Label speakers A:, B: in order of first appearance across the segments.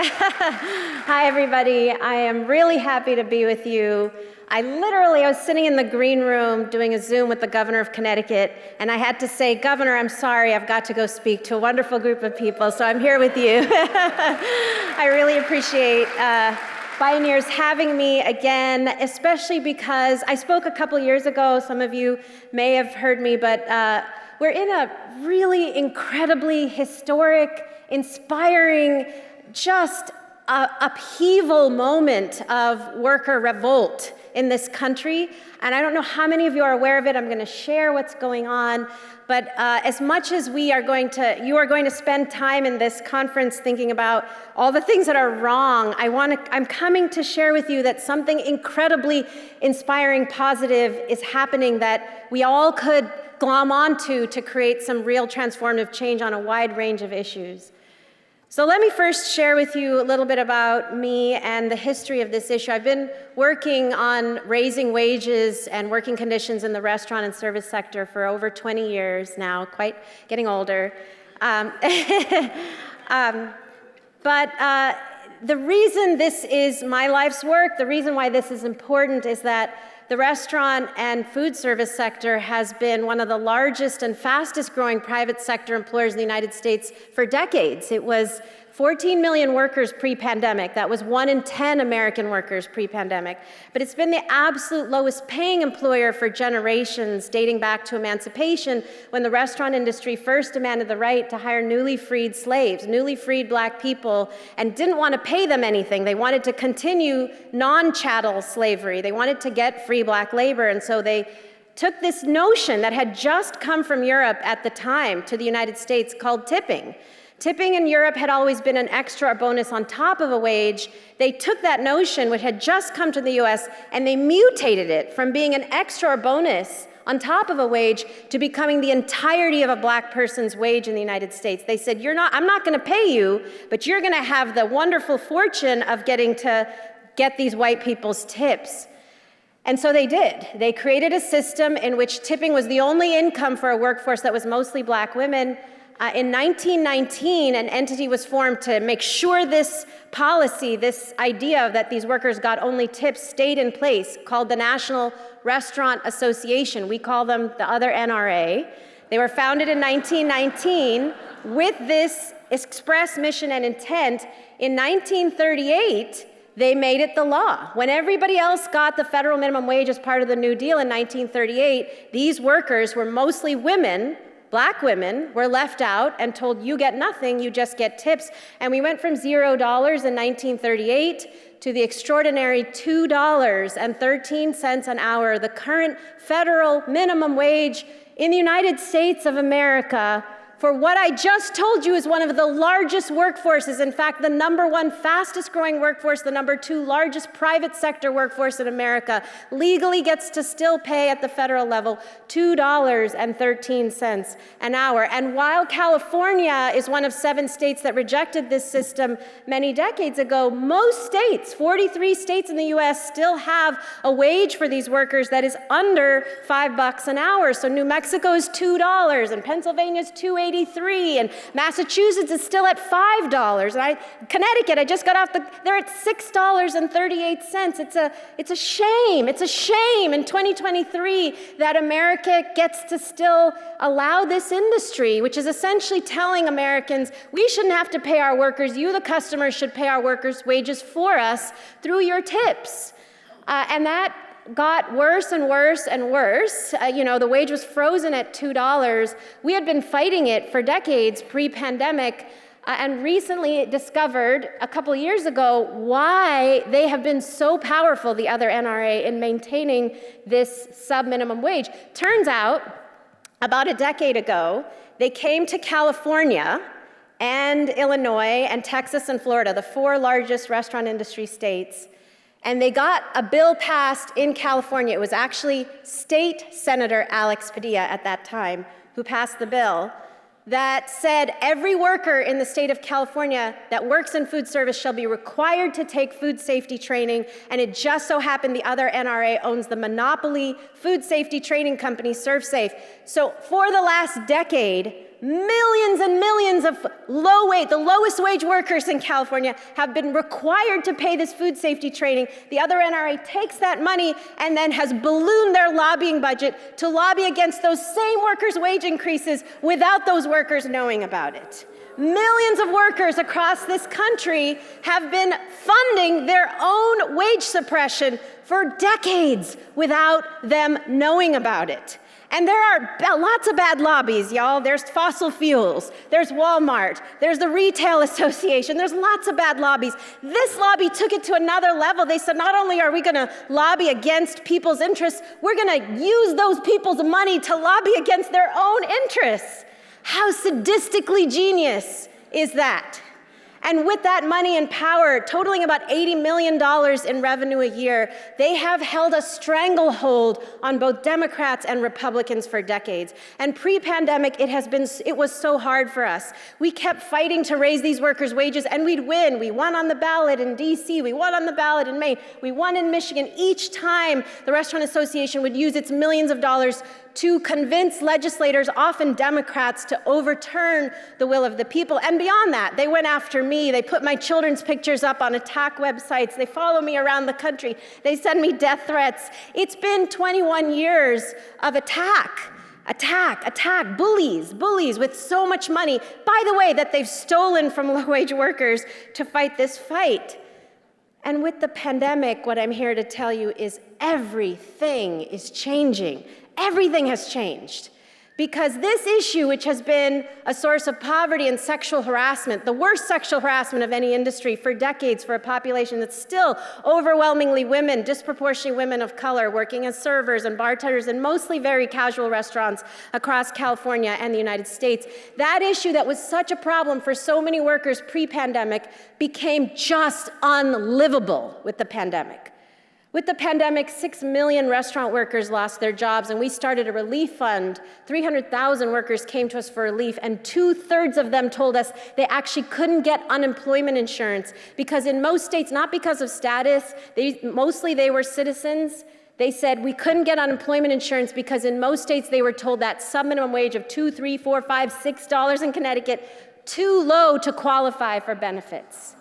A: Hi, everybody. I am really happy to be with you. I was sitting in the green room doing a Zoom with the governor of Connecticut, and I had to say, Governor, I'm sorry, I've got to go speak to a wonderful group of people, so I'm here with you. I really appreciate Bioneers having me again, especially because I spoke a couple years ago. Some of you may have heard me, but we're in a really incredibly historic, inspiring, just upheaval moment of worker revolt in this country. And I don't know how many of you are aware of it. I'm going to share what's going on. But as much as you are going to spend time in this conference thinking about all the things that are wrong, I'm coming to share with you that something incredibly inspiring, positive is happening that we all could glom onto to create some real transformative change on a wide range of issues. So let me first share with you a little bit about me and the history of this issue. I've been working on raising wages and working conditions in the restaurant and service sector for over 20 years now, quite getting older. But the reason this is my life's work, the reason why this is important is that the restaurant and food service sector has been one of the largest and fastest growing private sector employers in the United States for decades. It was 14 million workers pre-pandemic. That was 1 in 10 American workers pre-pandemic. But it's been the absolute lowest paying employer for generations, dating back to emancipation, when the restaurant industry first demanded the right to hire newly freed slaves, newly freed black people, and didn't want to pay them anything. They wanted to continue non-chattel slavery. They wanted to get free black labor, and so they took this notion that had just come from Europe at the time to the United States called tipping. Tipping in Europe had always been an extra or bonus on top of a wage. They took that notion, which had just come to the US, and they mutated it from being an extra or bonus on top of a wage to becoming the entirety of a black person's wage in the United States. They said, I'm not gonna pay you, but you're gonna have the wonderful fortune of getting to get these white people's tips. And so they did. They created a system in which tipping was the only income for a workforce that was mostly black women. In 1919, an entity was formed to make sure this policy, this idea that these workers got only tips, stayed in place, called the National Restaurant Association. We call them the other NRA. They were founded in 1919 with this express mission and intent. In 1938, they made it the law. When everybody else got the federal minimum wage as part of the New Deal in 1938, these workers were mostly women. Black women were left out and told, you get nothing, you just get tips. And we went from $0 in 1938 to the extraordinary $2.13 an hour, the current federal minimum wage in the United States of America, for what I just told you is one of the largest workforces. In fact, the #1 fastest growing workforce, the #2 largest private sector workforce in America, legally gets to still pay at the federal level $2.13 an hour. And while California is one of 7 states that rejected this system many decades ago, most states, 43 states in the US, still have a wage for these workers that is under $5 an hour. So New Mexico is $2, and Pennsylvania is $2.83, and Massachusetts is still at $5. And Connecticut, I just got off they're at $6.38. It's a shame. It's a shame in 2023 that America gets to still allow this industry, which is essentially telling Americans, we shouldn't have to pay our workers. You, the customers, should pay our workers' wages for us through your tips. And that got worse and worse and worse. The wage was frozen at $2. We had been fighting it for decades pre-pandemic, and recently discovered a couple years ago why they have been so powerful, the other NRA, in maintaining this sub-minimum wage. Turns out, about a decade ago, they came to California and Illinois and Texas and Florida, the 4 largest restaurant industry states, and they got a bill passed in California. It was actually State Senator Alex Padilla at that time who passed the bill that said every worker in the state of California that works in food service shall be required to take food safety training. And it just so happened the other NRA owns the monopoly food safety training company, ServSafe. So for the last decade, millions and millions of the lowest wage workers in California have been required to pay this food safety training. The other NRA takes that money and then has ballooned their lobbying budget to lobby against those same workers' wage increases without those workers knowing about it. Millions of workers across this country have been funding their own wage suppression for decades without them knowing about it. And there are lots of bad lobbies, y'all. There's fossil fuels, there's Walmart, there's the Retail Association, there's lots of bad lobbies. This lobby took it to another level. They said, not only are we gonna lobby against people's interests, we're gonna use those people's money to lobby against their own interests. How sadistically genius is that? And with that money and power, totaling about $80 million in revenue a year, they have held a stranglehold on both Democrats and Republicans for decades. And pre-pandemic, it was so hard for us. We kept fighting to raise these workers' wages, and we'd win. We won on the ballot in DC, we won on the ballot in Maine, we won in Michigan. Each time the Restaurant Association would use its millions of dollars to convince legislators, often Democrats, to overturn the will of the people. And beyond that, they went after me. They put my children's pictures up on attack websites. They follow me around the country. They send me death threats. It's been 21 years of attack, bullies with so much money, by the way, that they've stolen from low-wage workers to fight this fight. And with the pandemic, what I'm here to tell you is everything is changing. Everything has changed. Because this issue, which has been a source of poverty and sexual harassment, the worst sexual harassment of any industry for decades for a population that's still overwhelmingly women, disproportionately women of color, working as servers and bartenders in mostly very casual restaurants across California and the United States. That issue that was such a problem for so many workers pre-pandemic became just unlivable with the pandemic. With the pandemic, 6 million restaurant workers lost their jobs, and we started a relief fund. 300,000 workers came to us for relief, and 2/3 of them told us they actually couldn't get unemployment insurance because in most states, not because of status, mostly they were citizens. They said we couldn't get unemployment insurance because in most states they were told that sub-minimum wage of $2, $3, $4, $5, $6 in Connecticut, too low to qualify for benefits.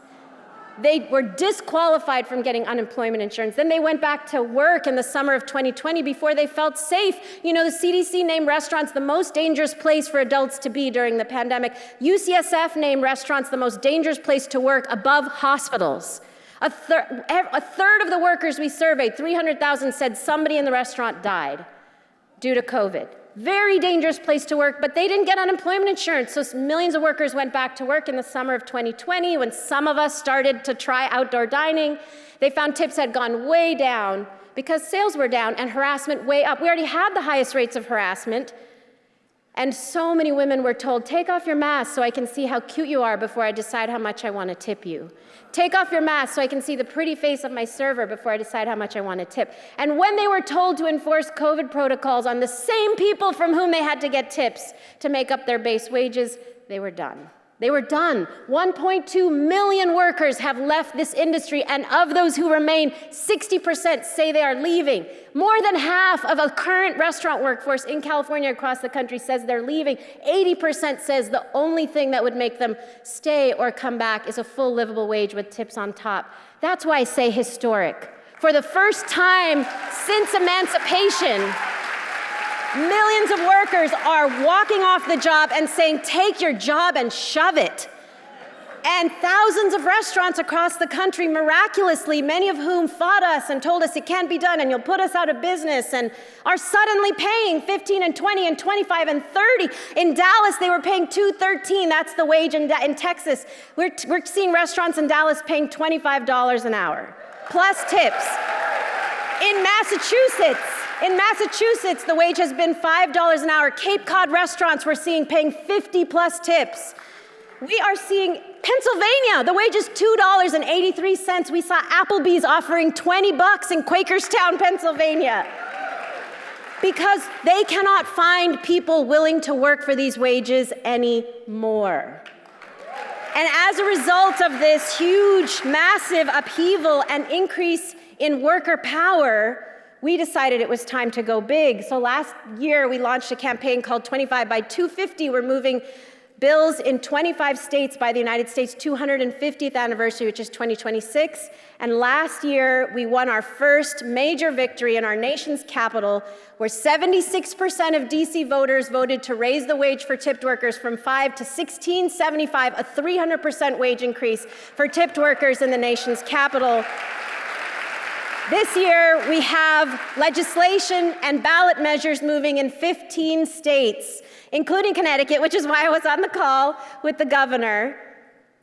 A: They were disqualified from getting unemployment insurance. Then they went back to work in the summer of 2020 before they felt safe. You know, the CDC named restaurants the most dangerous place for adults to be during the pandemic. UCSF named restaurants the most dangerous place to work above hospitals. A third of the workers we surveyed, 300,000, said somebody in the restaurant died due to COVID. Very dangerous place to work, but they didn't get unemployment insurance, so millions of workers went back to work in the summer of 2020 when some of us started to try outdoor dining. They found tips had gone way down because sales were down and harassment way up. We already had the highest rates of harassment, and so many women were told, take off your mask so I can see how cute you are before I decide how much I want to tip you. Take off your mask so I can see the pretty face of my server before I decide how much I want to tip. And when they were told to enforce COVID protocols on the same people from whom they had to get tips to make up their base wages, they were done. They were done. 1.2 million workers have left this industry, and of those who remain, 60% say they are leaving. More than half of a current restaurant workforce in California across the country says they're leaving. 80% says the only thing that would make them stay or come back is a full livable wage with tips on top. That's why I say historic. For the first time since emancipation, millions of workers are walking off the job and saying, take your job and shove it. And thousands of restaurants across the country, miraculously, many of whom fought us and told us it can't be done and you'll put us out of business, and are suddenly paying $15 and $20 and $25 and $30. In Dallas, they were paying $2.13. That's the wage in Texas. We're seeing restaurants in Dallas paying $25 an hour, plus tips. In Massachusetts, the wage has been $5 an hour. Cape Cod restaurants we're seeing paying 50 plus tips. We are seeing Pennsylvania, the wage is $2.83. We saw Applebee's offering $20 in Quakerstown, Pennsylvania, because they cannot find people willing to work for these wages anymore. And as a result of this huge, massive upheaval and increase in worker power, we decided it was time to go big. So last year, we launched a campaign called 25 by 250. We're moving bills in 25 states by the United States 250th anniversary, which is 2026. And last year, we won our first major victory in our nation's capital, where 76% of DC voters voted to raise the wage for tipped workers from $5 to $16.75, a 300% wage increase for tipped workers in the nation's capital. This year, we have legislation and ballot measures moving in 15 states, including Connecticut, which is why I was on the call with the governor.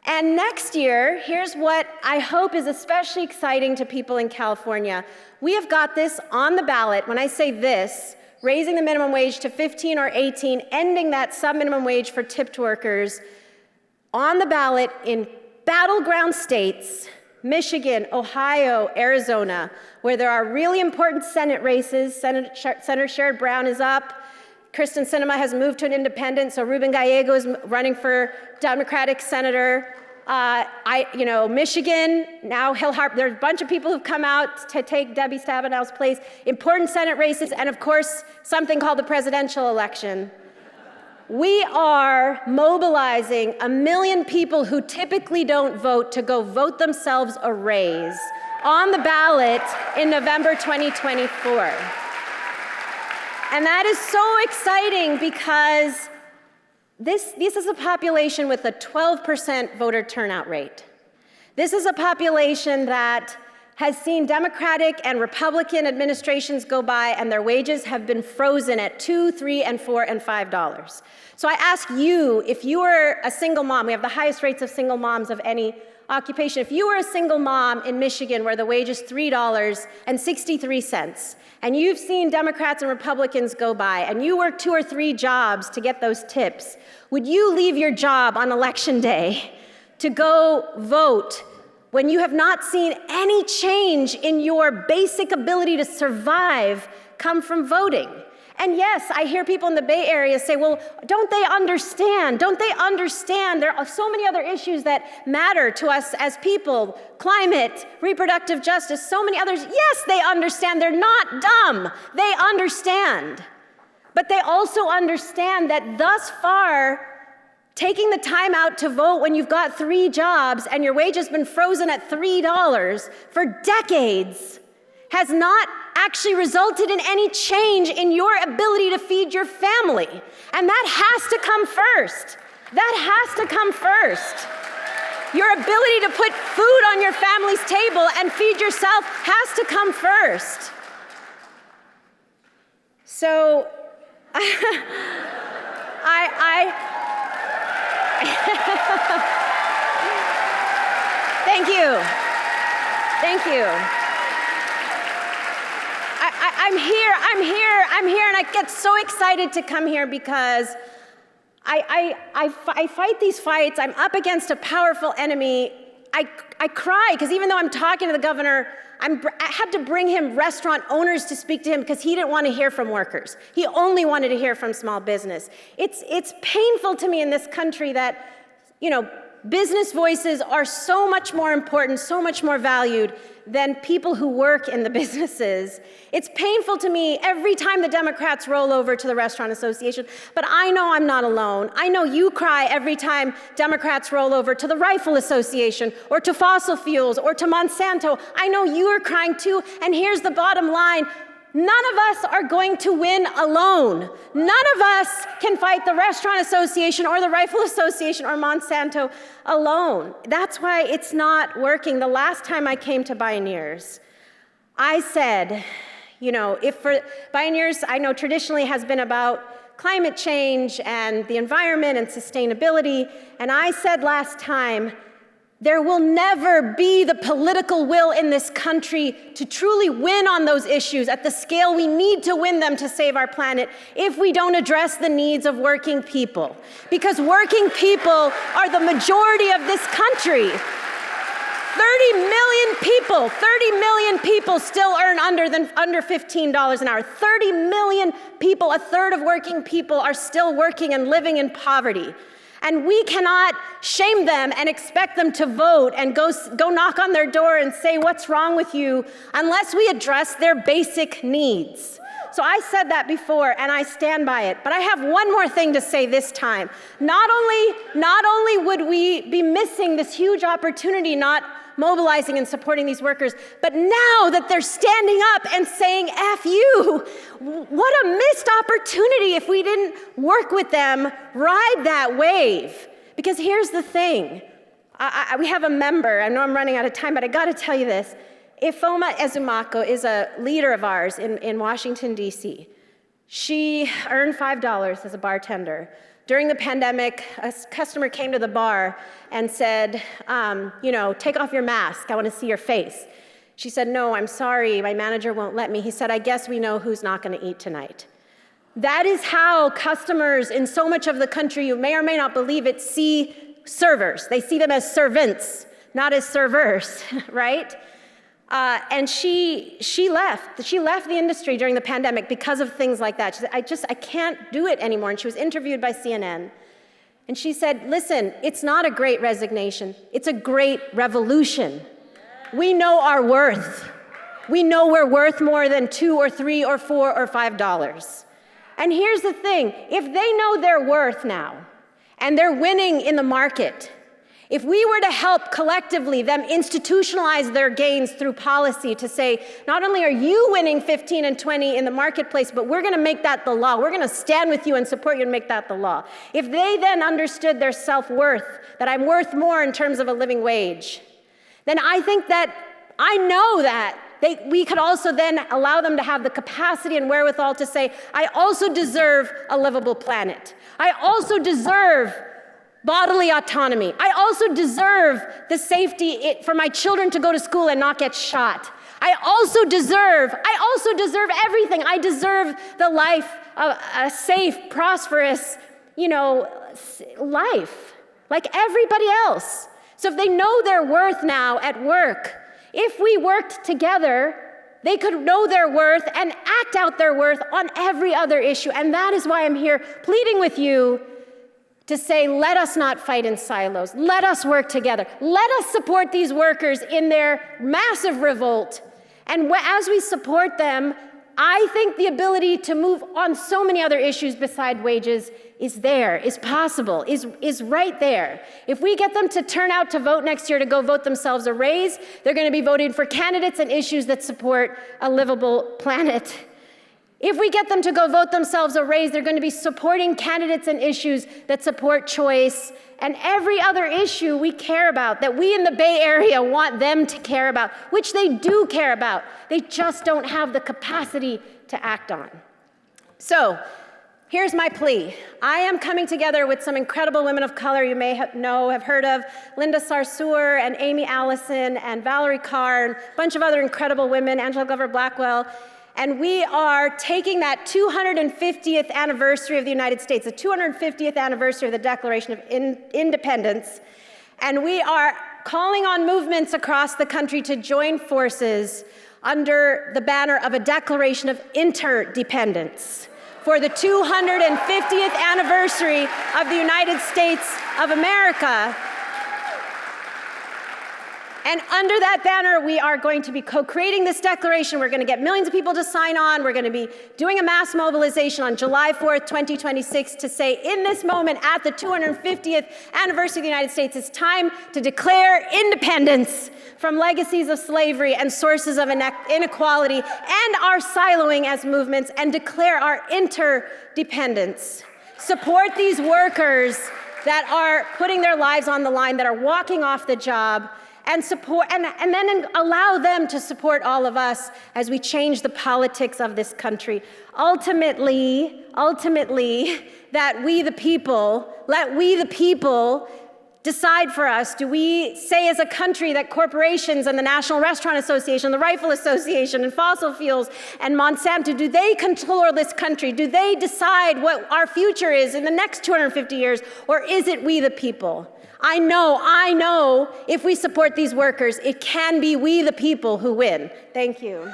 A: And next year, here's what I hope is especially exciting to people in California. We have got this on the ballot. When I say this, raising the minimum wage to 15 or 18, ending that sub-minimum wage for tipped workers, on the ballot in battleground states, Michigan, Ohio, Arizona, where there are really important Senate races. Senator Sherrod Brown is up. Kristen Sinema has moved to an independent, so Ruben Gallego is running for Democratic senator. Michigan, now there's a bunch of people who've come out to take Debbie Stabenow's place. Important Senate races, and of course, something called the presidential election. We are mobilizing 1 million people who typically don't vote to go vote themselves a raise on the ballot in November 2024. And that is so exciting because this is a population with a 12% voter turnout rate. This is a population that has seen Democratic and Republican administrations go by and their wages have been frozen at $2, $3, and $4, and $5. So I ask you, if you were a single mom, we have the highest rates of single moms of any occupation. If you were a single mom in Michigan where the wage is $3.63, and you've seen Democrats and Republicans go by, and you work 2 or 3 jobs to get those tips, would you leave your job on election day to go vote when you have not seen any change in your basic ability to survive come from voting? And yes, I hear people in the Bay Area say, well, don't they understand? Don't they understand? There are so many other issues that matter to us as people, climate, reproductive justice, so many others. Yes, they understand. They're not dumb. They understand. But they also understand that thus far, taking the time out to vote when you've got 3 jobs and your wage has been frozen at $3 for decades has not actually resulted in any change in your ability to feed your family. And that has to come first. That has to come first. Your ability to put food on your family's table and feed yourself has to come first. So, Thank you. Thank you. I'm here, and I get so excited to come here because I fight these fights. I'm up against a powerful enemy. I cry because even though I'm talking to the governor, I had to bring him restaurant owners to speak to him because he didn't want to hear from workers. He only wanted to hear from small business. It's painful to me in this country that, business voices are so much more important, so much more valued than people who work in the businesses. It's painful to me every time the Democrats roll over to the Restaurant Association, but I know I'm not alone. I know you cry every time Democrats roll over to the Rifle Association or to fossil fuels or to Monsanto. I know you are crying too, and here's the bottom line. None of us are going to win alone. None of us can fight the Restaurant Association or the Rifle Association or Monsanto alone. That's why it's not working. The last time I came to Bioneers, I said, if for Bioneers, I know traditionally has been about climate change and the environment and sustainability, and I said last time, there will never be the political will in this country to truly win on those issues at the scale we need to win them to save our planet if we don't address the needs of working people. Because working people are the majority of this country. 30 million people still earn under $15 an hour. 30 million people, a third of working people, are still working and living in poverty. And we cannot shame them and expect them to vote and go knock on their door and say, what's wrong with you, unless we address their basic needs. So I said that before, and I stand by it. But I have one more thing to say this time. Not only would we be missing this huge opportunity not mobilizing and supporting these workers, but now that they're standing up and saying, F you, what a missed opportunity if we didn't work with them, ride that wave. Because here's the thing. We have a member, I know I'm running out of time, but I gotta tell you this. Ifeoma Ezumako is a leader of ours in Washington, D.C. She earned $5 as a bartender. During the pandemic, a customer came to the bar and said, take off your mask, I wanna see your face. She said, no, I'm sorry, my manager won't let me. He said, I guess we know who's not gonna eat tonight. That is how customers in so much of the country, you may or may not believe it, see servers. They see them as servants, not as servers, right? And she left. She left the industry during the pandemic because of things like that. She said, I can't do it anymore. And she was interviewed by CNN. And she said, listen, it's not a great resignation. It's a great revolution. We know our worth. We know we're worth more than $2 or $3 or $4 or $5. And here's the thing, if they know their worth now, and they're winning in the market, if we were to help collectively them institutionalize their gains through policy to say, not only are you winning 15 and 20 in the marketplace, but we're gonna make that the law. We're gonna stand with you and support you and make that the law. If they then understood their self-worth, that I'm worth more in terms of a living wage, then I think that, I know that we could also then allow them to have the capacity and wherewithal to say, I also deserve a livable planet. I also deserve bodily autonomy. I also deserve the safety for my children to go to school and not get shot. I also deserve everything. I deserve the life of a safe, prosperous, life, like everybody else. So if they know their worth now at work, if we worked together, they could know their worth and act out their worth on every other issue. And that is why I'm here pleading with you to say, let us not fight in silos. Let us work together. Let us support these workers in their massive revolt. And as we support them, I think the ability to move on so many other issues beside wages is there, is possible, is right there. If we get them to turn out to vote next year to go vote themselves a raise, they're gonna be voting for candidates and issues that support a livable planet. If we get them to go vote themselves a raise, they're going to be supporting candidates and issues that support choice and every other issue we care about, that we in the Bay Area want them to care about, which they do care about. They just don't have the capacity to act on. So here's my plea. I am coming together with some incredible women of color you may have heard of, Linda Sarsour and Amy Allison and Valerie Carr, and a bunch of other incredible women, Angela Glover Blackwell. And we are taking that 250th anniversary of the United States, the 250th anniversary of the Declaration of Independence, and we are calling on movements across the country to join forces under the banner of a Declaration of Interdependence for the 250th anniversary of the United States of America. And under that banner, we are going to be co-creating this declaration. We're going to get millions of people to sign on. We're going to be doing a mass mobilization on July 4th, 2026 to say, in this moment, at the 250th anniversary of the United States, it's time to declare independence from legacies of slavery and sources of inequality and our siloing as movements, and declare our interdependence. Support these workers that are putting their lives on the line, that are walking off the job, and support, and then allow them to support all of us as we change the politics of this country. Ultimately, that we the people, let we the people decide for us. Do we say as a country that corporations and the National Restaurant Association, the Rifle Association, and fossil fuels, and Monsanto, do they control this country? Do they decide what our future is in the next 250 years, or is it we the people? I know, if we support these workers, it can be we the people who win. Thank you.